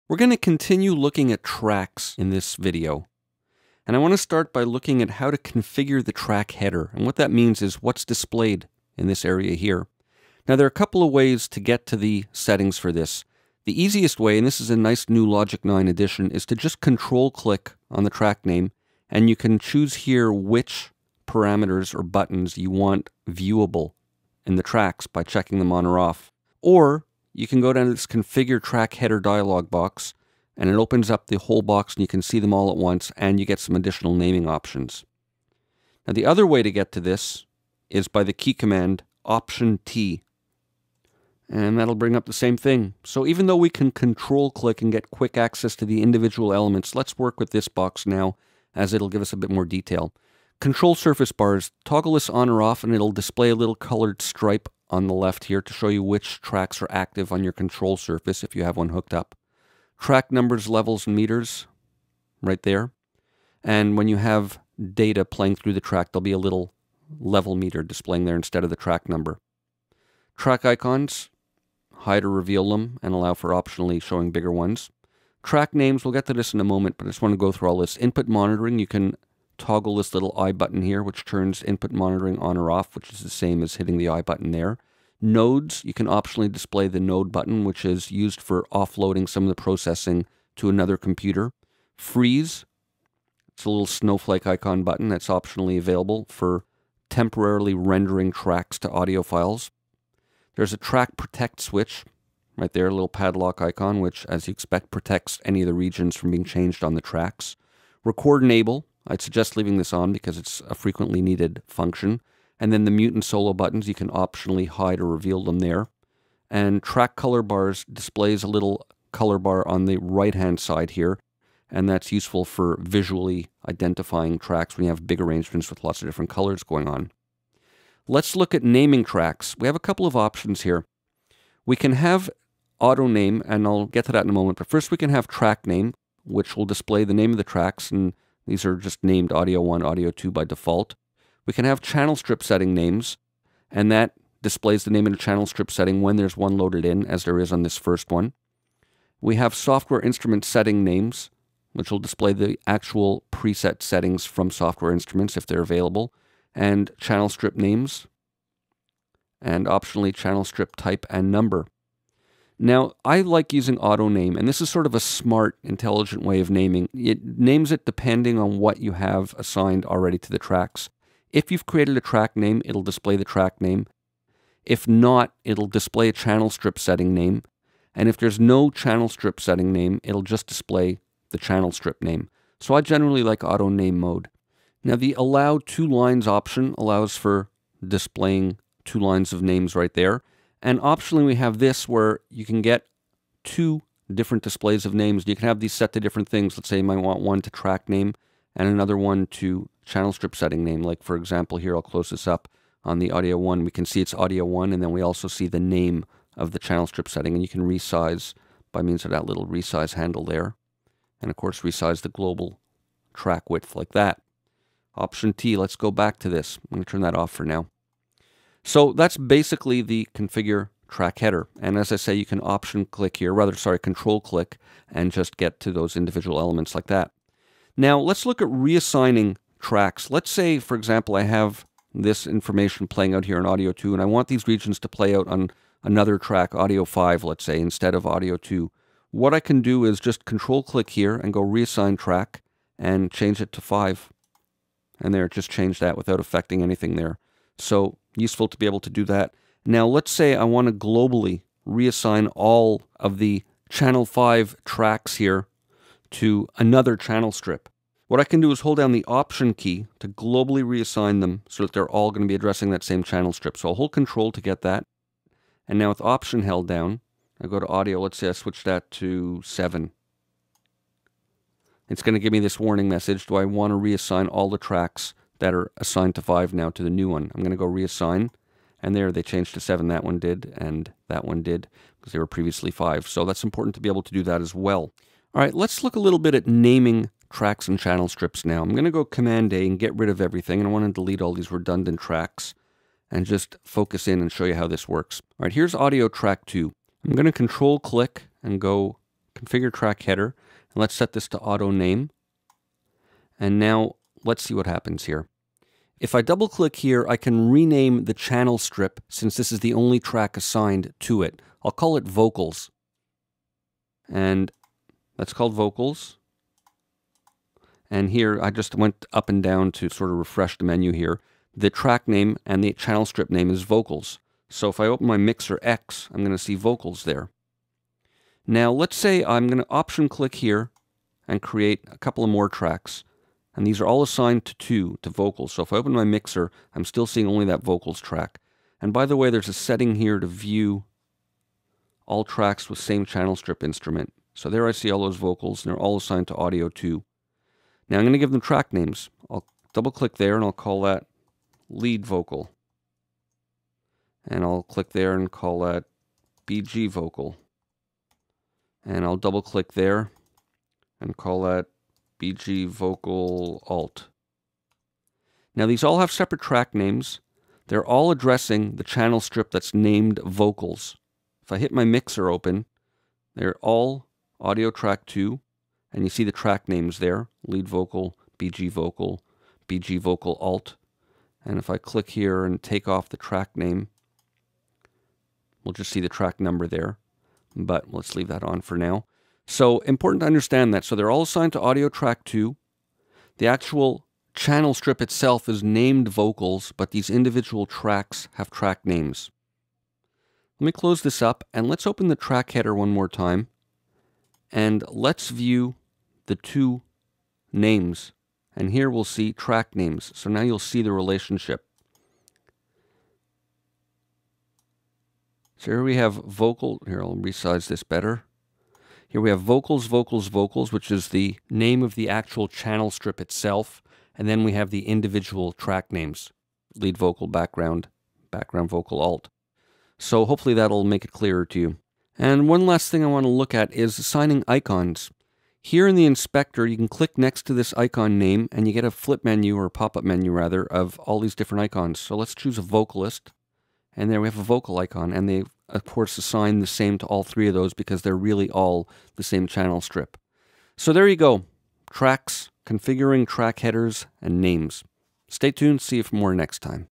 We're going to continue looking at tracks in this video. And I want to start by looking at how to configure the track header. And what that means is what's displayed in this area here. Now there are a couple of ways to get to the settings for this. The easiest way, and this is a nice new Logic 9 addition, is to just control-click on the track name, and you can choose here which parameters or buttons you want viewable in the tracks by checking them on or off. Or you can go down to this Configure Track Header dialog box, and it opens up the whole box and you can see them all at once, and you get some additional naming options. Now the other way to get to this is by the key command Option T. And that'll bring up the same thing. So even though we can control-click and get quick access to the individual elements, let's work with this box now, as it'll give us a bit more detail. Control surface bars, toggle this on or off, and it'll display a little colored stripe on the left here to show you which tracks are active on your control surface if you have one hooked up. Track numbers, levels, and meters, right there. And when you have data playing through the track, there'll be a little level meter displaying there instead of the track number. Track icons, hide or reveal them and allow for optionally showing bigger ones. Track names, we'll get to this in a moment, but I just want to go through all this. Input monitoring, you can toggle this little I button here, which turns input monitoring on or off, which is the same as hitting the I button there. Nodes, you can optionally display the node button, which is used for offloading some of the processing to another computer. Freeze, it's a little snowflake icon button that's optionally available for temporarily rendering tracks to audio files. There's a track protect switch, right there, a little padlock icon, which, as you expect, protects any of the regions from being changed on the tracks. Record enable, I'd suggest leaving this on because it's a frequently needed function. And then the mute and solo buttons, you can optionally hide or reveal them there. And track color bars displays a little color bar on the right-hand side here, and that's useful for visually identifying tracks when you have big arrangements with lots of different colors going on. Let's look at naming tracks. We have a couple of options here. We can have auto name, and I'll get to that in a moment, but first we can have track name, which will display the name of the tracks, and these are just named Audio 1, Audio 2 by default. We can have channel strip setting names, and that displays the name of the channel strip setting when there's one loaded in, as there is on this first one. We have software instrument setting names, which will display the actual preset settings from software instruments if they're available, and channel strip names, and optionally channel strip type and number. Now, I like using auto name, and this is sort of a smart, intelligent way of naming. It names it depending on what you have assigned already to the tracks. If you've created a track name, it'll display the track name. If not, it'll display a channel strip setting name. And if there's no channel strip setting name, it'll just display the channel strip name. So I generally like auto name mode. Now, the allow two lines option allows for displaying two lines of names right there. And optionally, we have this where you can get two different displays of names. You can have these set to different things. Let's say you might want one to track name and another one to channel strip setting name. Like, for example, here, I'll close this up on the Audio 1. We can see it's Audio 1, and then we also see the name of the channel strip setting. And you can resize by means of that little resize handle there. And, of course, resize the global track width like that. Option T, let's go back to this. I'm going to turn that off for now. So that's basically the configure track header. And as I say, you can control click and just get to those individual elements like that. Now let's look at reassigning tracks. Let's say, for example, I have this information playing out here in Audio 2, and I want these regions to play out on another track, Audio 5, let's say, instead of Audio 2. What I can do is just control click here and go reassign track and change it to 5. And there, it just changed that without affecting anything there. So useful to be able to do that. Now let's say I want to globally reassign all of the channel 5 tracks here to another channel strip. What I can do is hold down the option key to globally reassign them so that they're all going to be addressing that same channel strip. So I'll hold control to get that. And now with option held down, I go to audio. Let's say I switch that to 7. It's going to give me this warning message. Do I want to reassign all the tracks that are assigned to 5 now to the new one? I'm going to go reassign, and there they changed to 7. That one did, and that one did, because they were previously 5. So that's important to be able to do that as well. All right, let's look a little bit at naming tracks and channel strips now. I'm going to go Command A and get rid of everything, and I want to delete all these redundant tracks and just focus in and show you how this works. All right, here's audio track 2. I'm going to control click and go configure track header, and let's set this to auto name. And now let's see what happens here. If I double click here, I can rename the channel strip since this is the only track assigned to it. I'll call it vocals. And that's called vocals. And here I just went up and down to sort of refresh the menu here. The track name and the channel strip name is vocals. So if I open my Mixer X, I'm going to see vocals there. Now let's say I'm going to option click here and create a couple of more tracks. And these are all assigned to vocals. So if I open my mixer, I'm still seeing only that vocals track. And by the way, there's a setting here to view all tracks with same channel strip instrument. So there I see all those vocals, and they're all assigned to audio 2. Now I'm going to give them track names. I'll double click there and I'll call that lead vocal. And I'll click there and call that BG vocal. And I'll double click there and call that BG vocal alt. Now these all have separate track names. They're all addressing the channel strip that's named vocals. If I hit my mixer open, they're all audio track 2, and you see the track names there, lead vocal, BG vocal alt. And if I click here and take off the track name, we'll just see the track number there, but let's leave that on for now. So important to understand that. So they're all assigned to audio track 2. The actual channel strip itself is named vocals, but these individual tracks have track names. Let me close this up and let's open the track header one more time. And let's view the 2 names. And here we'll see track names. So now you'll see the relationship. So here we have vocal. Here, I'll resize this better. Here we have vocals, vocals, vocals, which is the name of the actual channel strip itself. And then we have the individual track names. Lead vocal, background, background vocal, alt. So hopefully that'll make it clearer to you. And one last thing I want to look at is assigning icons. Here in the inspector, you can click next to this icon name and you get a flip menu, or a pop-up menu rather, of all these different icons. So let's choose a vocalist. And there we have a vocal icon, and they, of course, assign the same to all 3 of those because they're really all the same channel strip. So there you go. Tracks, configuring track headers, and names. Stay tuned, see you for more next time.